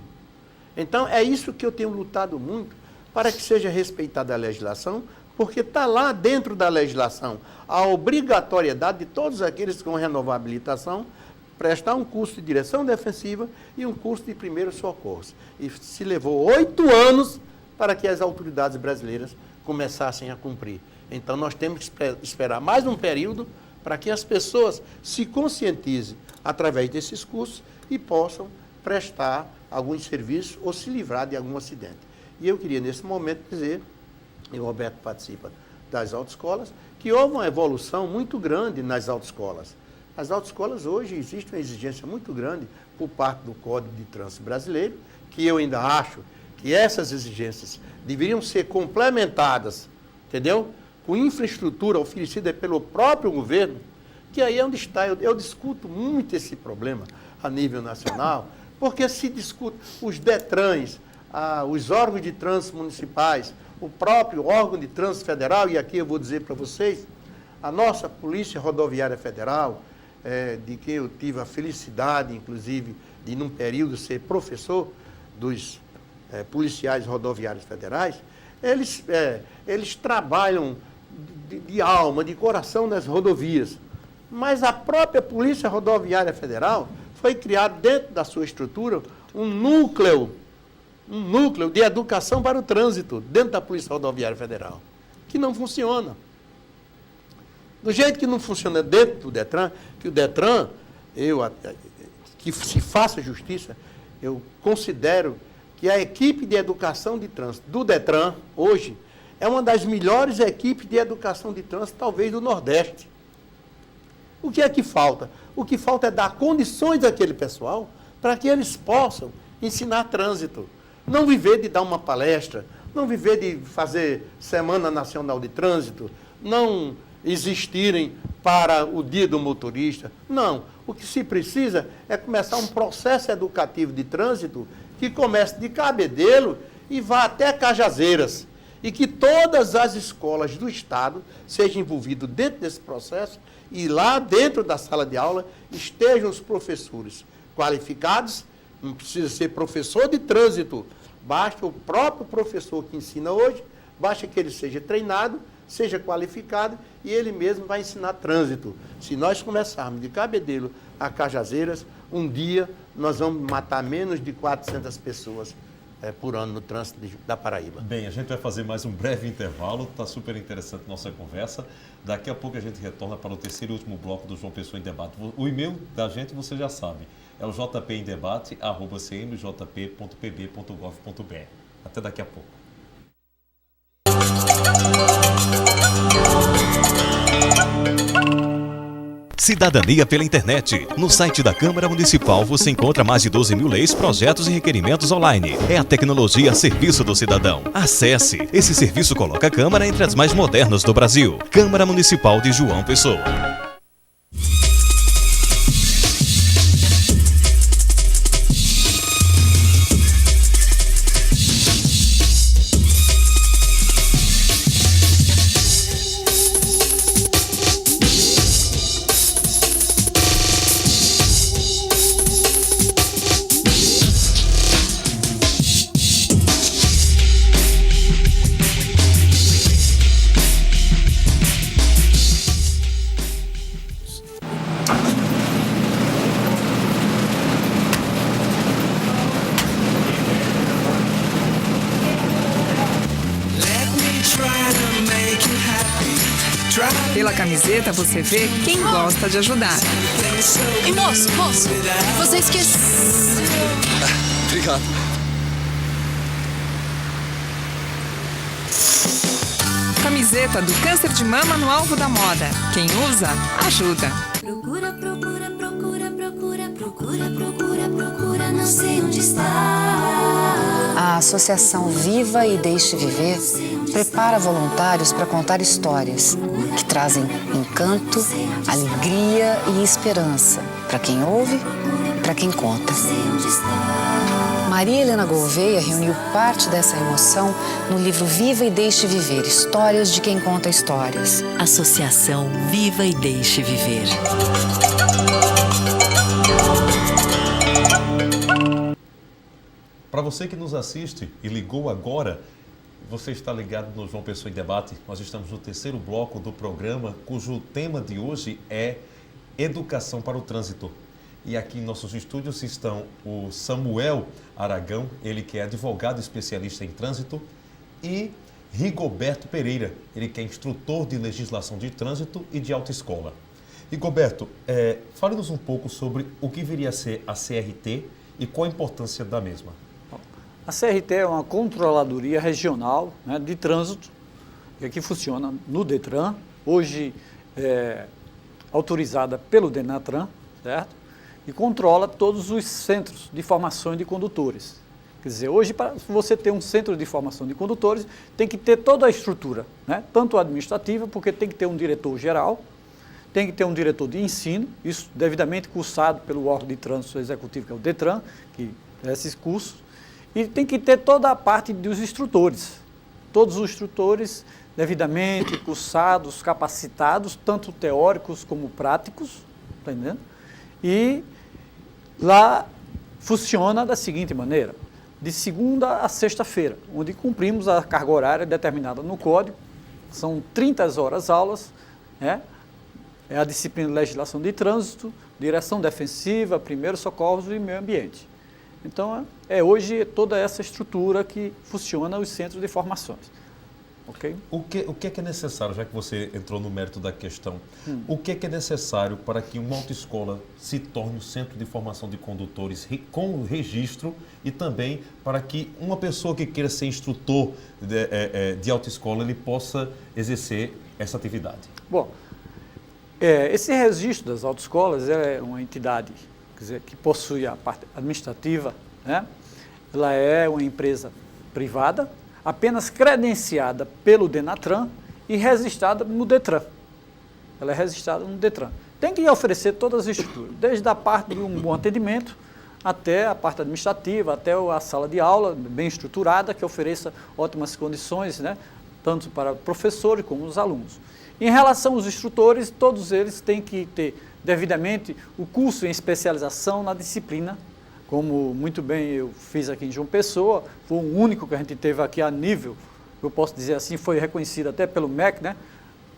Então, é isso que eu tenho lutado muito, para que seja respeitada a legislação, porque está lá dentro da legislação a obrigatoriedade de todos aqueles que vão renovar a habilitação prestar um curso de direção defensiva e um curso de primeiros socorros. E se levou 8 anos para que as autoridades brasileiras começassem a cumprir. Então, nós temos que esperar mais um período para que as pessoas se conscientizem através desses cursos e possam prestar alguns serviços ou se livrar de algum acidente. E eu queria, nesse momento, dizer, e o Roberto participa das autoescolas, que houve uma evolução muito grande nas autoescolas. As autoescolas hoje existe uma exigência muito grande por parte do Código de Trânsito Brasileiro, que eu ainda acho que essas exigências deveriam ser complementadas, entendeu? Com infraestrutura oferecida pelo próprio governo, que aí é onde está. Eu discuto muito esse problema a nível nacional, porque se discute os DETRANs, os órgãos de trânsito municipais, o próprio órgão de trânsito federal, e aqui eu vou dizer para vocês, a nossa Polícia Rodoviária Federal, de que eu tive a felicidade, inclusive, de, num período, ser professor dos policiais rodoviários federais, eles trabalham de alma, de coração nas rodovias. Mas a própria Polícia Rodoviária Federal foi criado dentro da sua estrutura um núcleo de educação para o trânsito dentro da Polícia Rodoviária Federal, que não funciona. Do jeito que não funciona dentro do DETRAN, que o DETRAN, que se faça justiça, eu considero que a equipe de educação de trânsito do DETRAN, hoje, é uma das melhores equipes de educação de trânsito, talvez, do Nordeste. O que é que falta? O que falta é dar condições àquele pessoal para que eles possam ensinar trânsito. Não viver de dar uma palestra, não viver de fazer Semana Nacional de Trânsito, não existirem para o Dia do Motorista. Não. O que se precisa é começar um processo educativo de trânsito que comece de Cabedelo e vá até Cajazeiras. E que todas as escolas do Estado sejam envolvidas dentro desse processo e lá dentro da sala de aula estejam os professores qualificados não precisa ser professor de trânsito, basta o próprio professor que ensina hoje, basta que ele seja treinado, seja qualificado e ele mesmo vai ensinar trânsito. Se nós começarmos de Cabedelo a Cajazeiras, um dia nós vamos matar menos de 400 pessoas por ano no trânsito da Paraíba. Bem, a gente vai fazer mais um breve intervalo, está super interessante nossa conversa. Daqui a pouco a gente retorna para o terceiro e último bloco do João Pessoa em Debate. O e-mail da gente você já sabe, é o jpemdebate@cmjp.pb.gov.br. Até daqui a pouco. Cidadania pela internet. No site da Câmara Municipal você encontra mais de 12 mil leis, projetos e requerimentos online. É a tecnologia a serviço do cidadão. Acesse! Esse serviço coloca a Câmara entre as mais modernas do Brasil. Câmara Municipal de João Pessoa. Pela camiseta você vê quem gosta de ajudar. E moço, você esqueceu. Obrigado. Camiseta do câncer de mama no alvo da moda. Quem usa, ajuda. Procura, procura, procura, procura, procura, procura, procura, não sei onde está. A Associação Viva e Deixe Viver prepara voluntários para contar histórias que trazem encanto, alegria e esperança para quem ouve e para quem conta. Maria Helena Gouveia reuniu parte dessa emoção no livro Viva e Deixe Viver, Histórias de quem conta histórias. Associação Viva e Deixe Viver. Para você que nos assiste e ligou agora, você está ligado no João Pessoa em Debate. Nós estamos no terceiro bloco do programa, cujo tema de hoje é Educação para o Trânsito. E aqui em nossos estúdios estão o Samuel Aragão, ele que é advogado especialista em trânsito, e Rigoberto Pereira, ele que é instrutor de legislação de trânsito e de autoescola. Rigoberto, fale-nos um pouco sobre o que viria a ser a CRT e qual a importância da mesma. A CRT é uma controladoria regional, né, de trânsito, que funciona no DETRAN, hoje autorizada pelo DENATRAN, certo? E controla todos os centros de formação de condutores. Quer dizer, hoje, para você ter um centro de formação de condutores, tem que ter toda a estrutura, né? Tanto administrativa, porque tem que ter um diretor geral, tem que ter um diretor de ensino, isso devidamente cursado pelo órgão de trânsito executivo, que é o DETRAN, que é esses cursos, e tem que ter toda a parte dos instrutores, todos os instrutores devidamente cursados, capacitados, tanto teóricos como práticos, está entendendo? E lá funciona da seguinte maneira, de segunda a sexta-feira, onde cumprimos a carga horária determinada no código, são 30 horas aulas, né? É a disciplina de legislação de trânsito, direção defensiva, primeiros socorros e meio ambiente. Então, hoje toda essa estrutura que funciona os centros de formações. Okay? O que é necessário, já que você entrou no mérito da questão, o que é necessário para que uma autoescola se torne um centro de formação de condutores com registro e também para que uma pessoa que queira ser instrutor de autoescola, ele possa exercer essa atividade? Bom, esse registro das autoescolas é uma entidade, quer dizer, que possui a parte administrativa, né? Ela é uma empresa privada, apenas credenciada pelo DENATRAN e registrada no DETRAN. Ela é registrada no DETRAN. Tem que oferecer todas as estruturas, desde a parte de um bom atendimento até a parte administrativa, até a sala de aula bem estruturada, que ofereça ótimas condições, né, tanto para professores como os alunos. Em relação aos instrutores, todos eles têm que ter devidamente o curso em especialização na disciplina como muito bem eu fiz aqui em João Pessoa, foi o único que a gente teve aqui a nível, eu posso dizer assim, foi reconhecido até pelo MEC, né?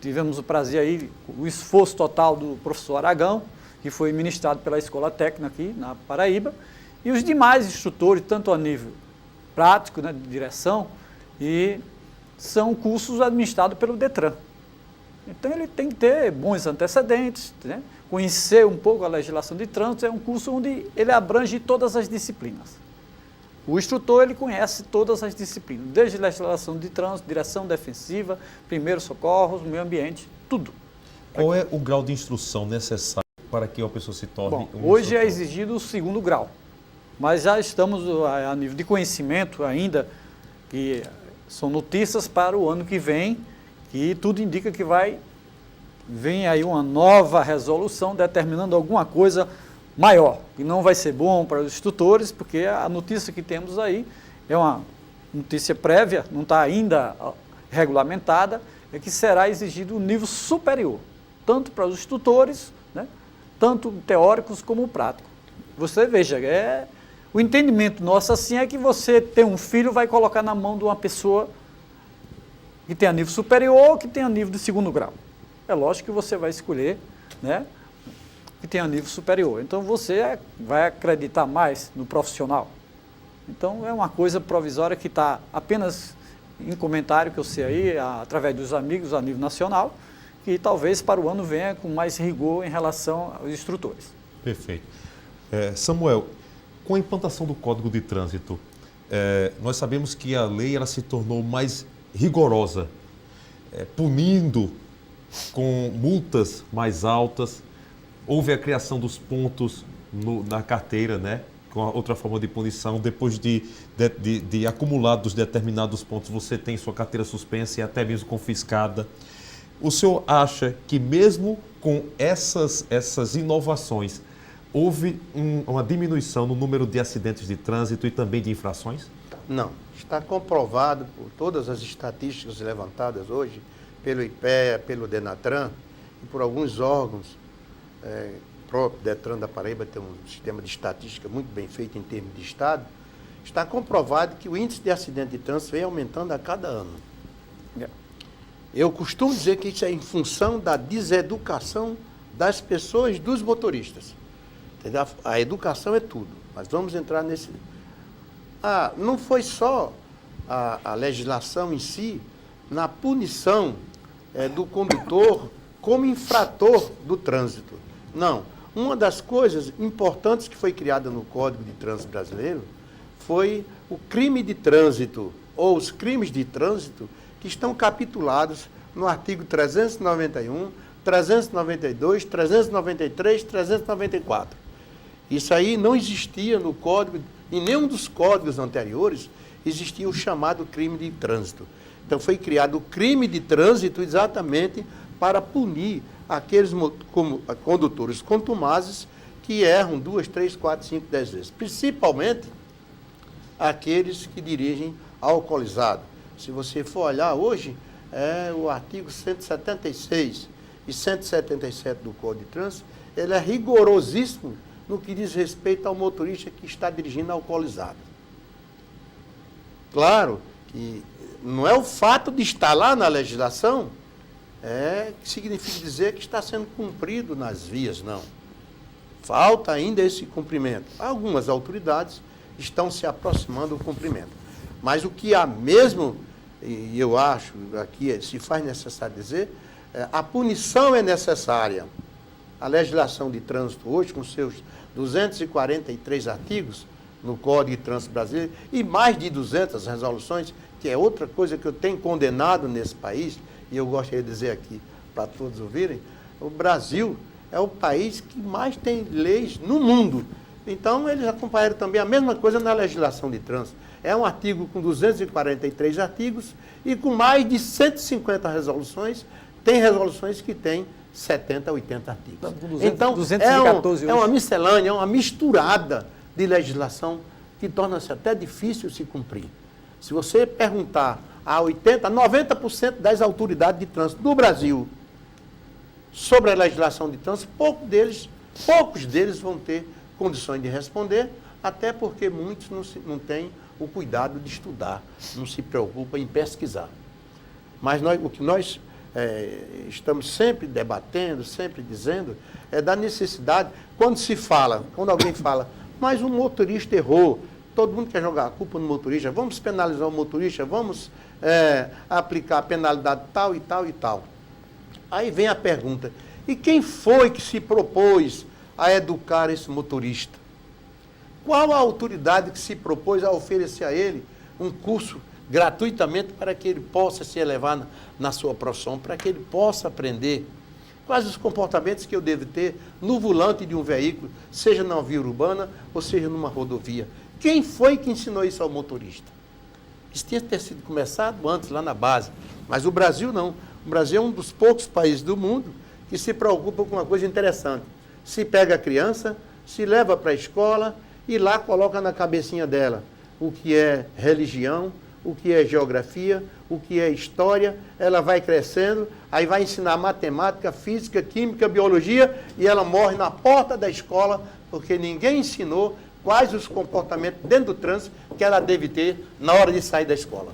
Tivemos o prazer aí, o esforço total do professor Aragão, que foi ministrado pela Escola Técnica aqui na Paraíba, e os demais instrutores, tanto a nível prático, né, de direção, e são cursos administrados pelo Detran. Então ele tem que ter bons antecedentes, né? Conhecer um pouco a legislação de trânsito, é um curso onde ele abrange todas as disciplinas. O instrutor, ele conhece todas as disciplinas, desde legislação de trânsito, direção defensiva, primeiros socorros, meio ambiente, tudo. Qual é o grau de instrução necessário para que a pessoa se torne um hoje é instrutor? exigido o 2º grau, mas já estamos a nível de conhecimento ainda, que são notícias para o ano que vem, que tudo indica que vem aí uma nova resolução determinando alguma coisa maior, que não vai ser bom para os instrutores, porque a notícia que temos aí é uma notícia prévia, não está ainda regulamentada, é que será exigido um nível superior, tanto para os instrutores, né, tanto teóricos como práticos. Você veja, o entendimento nosso assim é que você tem um filho, vai colocar na mão de uma pessoa que tenha nível superior ou que tenha nível de 2º grau. É lógico que você vai escolher, né, que tenha nível superior. Então você vai acreditar mais no profissional. Então é uma coisa provisória que está apenas em comentário que eu sei aí, através dos amigos a nível nacional, que talvez para o ano venha com mais rigor em relação aos instrutores. Perfeito. Samuel, com a implantação do Código de Trânsito, nós sabemos que a lei ela se tornou mais rigorosa, punindo com multas mais altas. Houve a criação dos pontos na carteira, né? Com outra forma de punição. Depois de acumulados determinados pontos, você tem sua carteira suspensa e até mesmo confiscada. O senhor acha que mesmo com essas inovações, houve uma diminuição no número de acidentes de trânsito e também de infrações? Não. Está comprovado por todas as estatísticas levantadas hoje, pelo IPEA, pelo Denatran e por alguns órgãos. O próprio Detran da Paraíba tem um sistema de estatística muito bem feito em termos de estado. Está comprovado que o índice de acidente de trânsito vem aumentando a cada ano. Eu costumo dizer que isso é em função da deseducação das pessoas, dos motoristas. Entendeu? A educação é tudo, mas vamos entrar nesse... não foi só a legislação em si na punição do condutor como infrator do trânsito. Não. Uma das coisas importantes que foi criada no Código de Trânsito Brasileiro foi o crime de trânsito, ou os crimes de trânsito, que estão capitulados no artigo 391, 392, 393, 394. Isso aí não existia no Código, em nenhum dos códigos anteriores existia o chamado crime de trânsito. Então foi criado o crime de trânsito exatamente para punir aqueles condutores contumazes que erram 2, 3, 4, 5, 10 vezes. Principalmente aqueles que dirigem alcoolizado. Se você for olhar hoje, o artigo 176 e 177 do Código de Trânsito, ele é rigorosíssimo no que diz respeito ao motorista que está dirigindo alcoolizado. Claro que não é o fato de estar lá na legislação que significa dizer que está sendo cumprido nas vias, não. Falta ainda esse cumprimento. Algumas autoridades estão se aproximando do cumprimento. Mas o que há mesmo, e eu acho aqui se faz necessário dizer, a punição é necessária. A legislação de trânsito hoje, com seus 243 artigos no Código de Trânsito Brasileiro e mais de 200 resoluções, que é outra coisa que eu tenho condenado nesse país, e eu gostaria de dizer aqui para todos ouvirem, o Brasil é o país que mais tem leis no mundo. Então, eles acompanharam também a mesma coisa na legislação de trânsito. É um artigo com 243 artigos e com mais de 150 resoluções. Tem resoluções que têm 70, 80 artigos. Então, é uma miscelânea, é uma misturada de legislação que torna-se até difícil se cumprir. Se você perguntar a 80%, 90% das autoridades de trânsito do Brasil sobre a legislação de trânsito, poucos deles vão ter condições de responder, Até porque muitos não têm o cuidado de estudar, não se preocupam em pesquisar. Mas o que nós estamos sempre debatendo, sempre dizendo, é da necessidade, quando alguém fala, mas o motorista errou, todo mundo quer jogar a culpa no motorista, vamos penalizar o motorista, vamos aplicar a penalidade tal e tal e tal. Aí vem a pergunta, e quem foi que se propôs a educar esse motorista? Qual a autoridade que se propôs a oferecer a ele um curso gratuitamente para que ele possa se elevar na sua profissão, para que ele possa aprender quais os comportamentos que eu devo ter no volante de um veículo, seja na via urbana ou seja numa rodovia? Quem foi que ensinou isso ao motorista? Isso tinha que ter sido começado antes, lá na base. Mas o Brasil não. O Brasil é um dos poucos países do mundo que se preocupa com uma coisa interessante. Se pega a criança, se leva para a escola e lá coloca na cabecinha dela o que é religião, o que é geografia, o que é história. Ela vai crescendo, aí vai ensinar matemática, física, química, biologia e ela morre na porta da escola porque ninguém ensinou quais os comportamentos dentro do trânsito que ela deve ter na hora de sair da escola.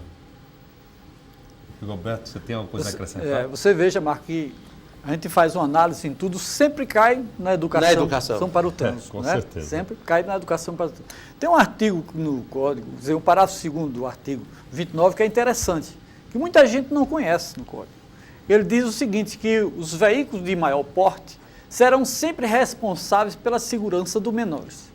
Roberto, você tem alguma coisa a acrescentar? Você veja, Marco, que a gente faz uma análise em tudo, sempre cai na educação para o trânsito. Com né? certeza. Sempre cai na educação para o trânsito. Tem um artigo no Código, quer dizer, um parágrafo 2º do artigo 29, que é interessante, que muita gente não conhece no Código. Ele diz o seguinte, que os veículos de maior porte serão sempre responsáveis pela segurança dos menores.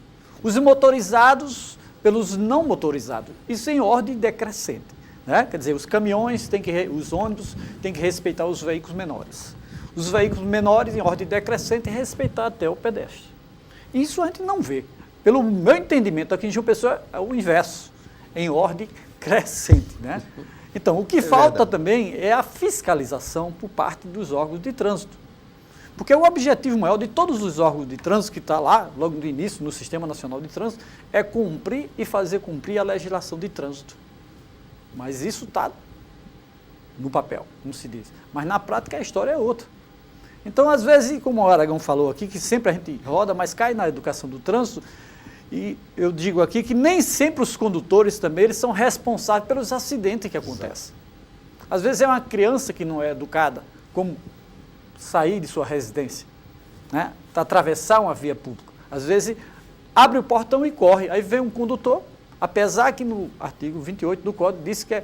Os motorizados pelos não motorizados, isso em ordem decrescente. Né? Quer dizer, os caminhões, os ônibus têm que respeitar os veículos menores. Os veículos menores, em ordem decrescente, respeitar até o pedestre. Isso a gente não vê. Pelo meu entendimento, aqui em João Pessoa é o inverso, em ordem crescente. Né? Então, o que falta também é a fiscalização por parte dos órgãos de trânsito. Porque o objetivo maior de todos os órgãos de trânsito que está lá, logo no início, no Sistema Nacional de Trânsito, é cumprir e fazer cumprir a legislação de trânsito. Mas isso está no papel, como se diz. Mas na prática a história é outra. Então, às vezes, como o Aragão falou aqui, que sempre a gente roda, mas cai na educação do trânsito, e eu digo aqui que nem sempre os condutores também eles são responsáveis pelos acidentes que acontecem. Às vezes é uma criança que não é educada, como sair de sua residência, né? Atravessar uma via pública. Às vezes abre o portão e corre, aí vem um condutor, apesar que no artigo 28 do Código diz que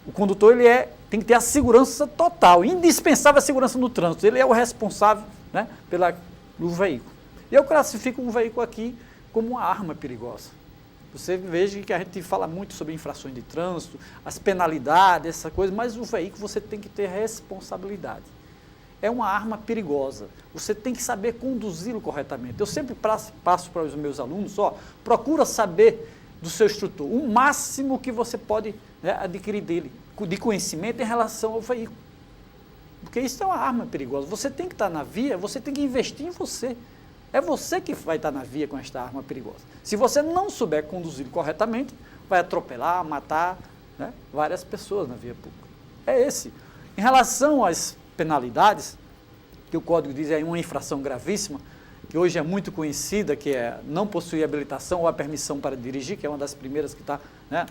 o condutor tem que ter a segurança total, indispensável a segurança no trânsito. Ele é o responsável, né, pelo veículo. E eu classifico um veículo aqui como uma arma perigosa. Você veja que a gente fala muito sobre infrações de trânsito, as penalidades, essa coisa, mas o veículo você tem que ter responsabilidade. É uma arma perigosa. Você tem que saber conduzi-lo corretamente. Eu sempre passo para os meus alunos, procura saber do seu instrutor o máximo que você pode, né, adquirir dele, de conhecimento em relação ao veículo. Porque isso é uma arma perigosa. Você tem que estar na via, você tem que investir em você. É você que vai estar na via com esta arma perigosa. Se você não souber conduzir corretamente, vai atropelar, matar, né, várias pessoas na via pública. É esse. Em relação às penalidades, que o Código diz é uma infração gravíssima, que hoje é muito conhecida, que é não possuir habilitação ou a permissão para dirigir, que é uma das primeiras que está, né,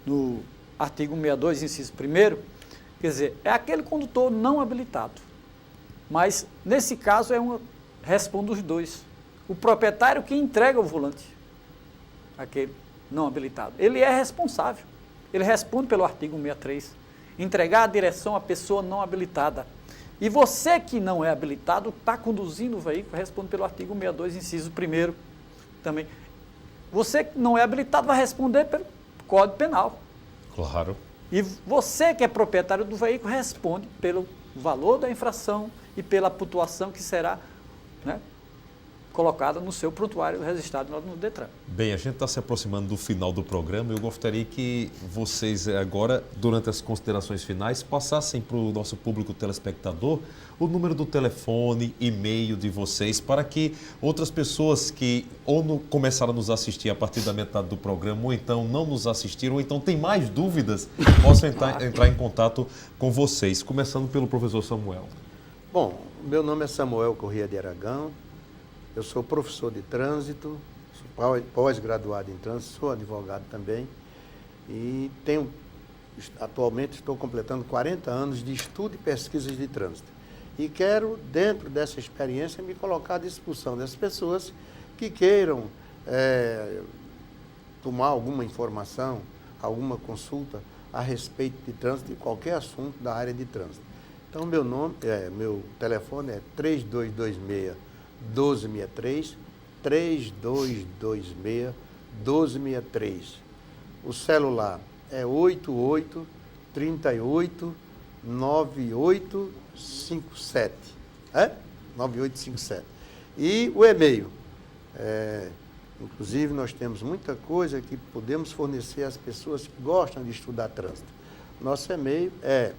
no artigo 62, inciso 1º, quer dizer, é aquele condutor não habilitado. Mas, nesse caso, responde os dois. O proprietário que entrega o volante, aquele não habilitado, ele é responsável. Ele responde pelo artigo 63, entregar a direção à pessoa não habilitada. E você que não é habilitado, está conduzindo o veículo, responde pelo artigo 62, inciso 1º também. Você que não é habilitado vai responder pelo Código Penal. Claro. E você que é proprietário do veículo responde pelo valor da infração e pela pontuação que será, né, colocada no seu prontuário registrado no Detran. Bem, a gente está se aproximando do final do programa. Eu gostaria que vocês agora, durante as considerações finais, passassem para o nosso público telespectador o número do telefone, e-mail de vocês, para que outras pessoas que começaram a nos assistir a partir da metade do programa, ou então não nos assistiram, ou então tem mais dúvidas, possam entrar em contato com vocês, começando pelo professor Samuel. Bom, meu nome é Samuel Corrêa de Aragão. Eu sou professor de trânsito, pós-graduado em trânsito, sou advogado também e atualmente estou completando 40 anos de estudo e pesquisas de trânsito. E quero, dentro dessa experiência, me colocar à disposição das pessoas que queiram tomar alguma informação, alguma consulta a respeito de trânsito, de qualquer assunto da área de trânsito. Então, meu telefone é 3226-1263, 3226-1263. O celular é 88-38-9857. 9857. E o e-mail. Inclusive, nós temos muita coisa que podemos fornecer às pessoas que gostam de estudar trânsito. Nosso e-mail é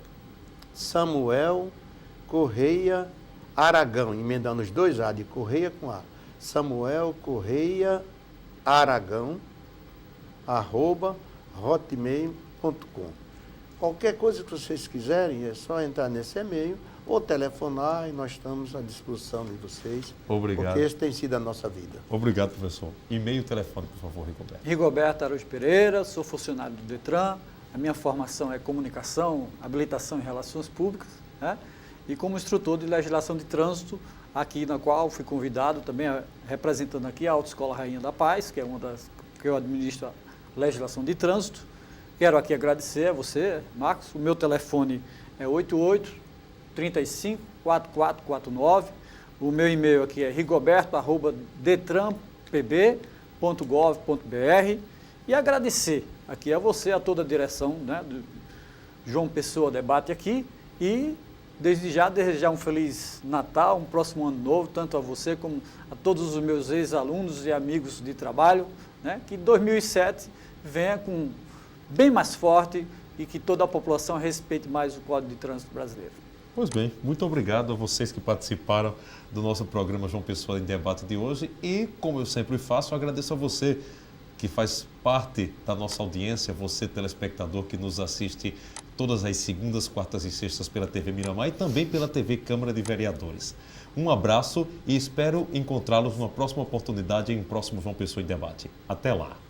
Samuel Correia Aragão, emendando os dois A de Correia com A. Samuel Correia Aragão, @hotmail.com. Qualquer coisa que vocês quiserem, é só entrar nesse e-mail ou telefonar e nós estamos à disposição de vocês. Obrigado. Porque esse tem sido a nossa vida. Obrigado, professor. E-mail e telefone, por favor, Rigoberto. Rigoberto Araújo Pereira, sou funcionário do Detran. A minha formação é comunicação, habilitação em relações públicas, né? E como instrutor de legislação de trânsito, aqui na qual fui convidado também, representando aqui a Autoescola Rainha da Paz, que é uma das que eu administro a legislação de trânsito. Quero aqui agradecer a você, Marcos. O meu telefone é 88-35-4449. O meu e-mail aqui é rigoberto@detranpb.gov.br. E agradecer aqui a você, a toda a direção, né, do João Pessoa Debate aqui. E desde já desejar um Feliz Natal, um próximo ano novo, tanto a você como a todos os meus ex-alunos e amigos de trabalho, né, que 2007 venha com bem mais forte e que toda a população respeite mais o Código de Trânsito brasileiro. Pois bem, muito obrigado a vocês que participaram do nosso programa João Pessoa em Debate de hoje e, como eu sempre faço, agradeço a você que faz parte da nossa audiência, você telespectador que nos assiste todas as segundas, quartas e sextas pela TV Miramar e também pela TV Câmara de Vereadores. Um abraço e espero encontrá-los numa próxima oportunidade em um próximo João Pessoa em Debate. Até lá!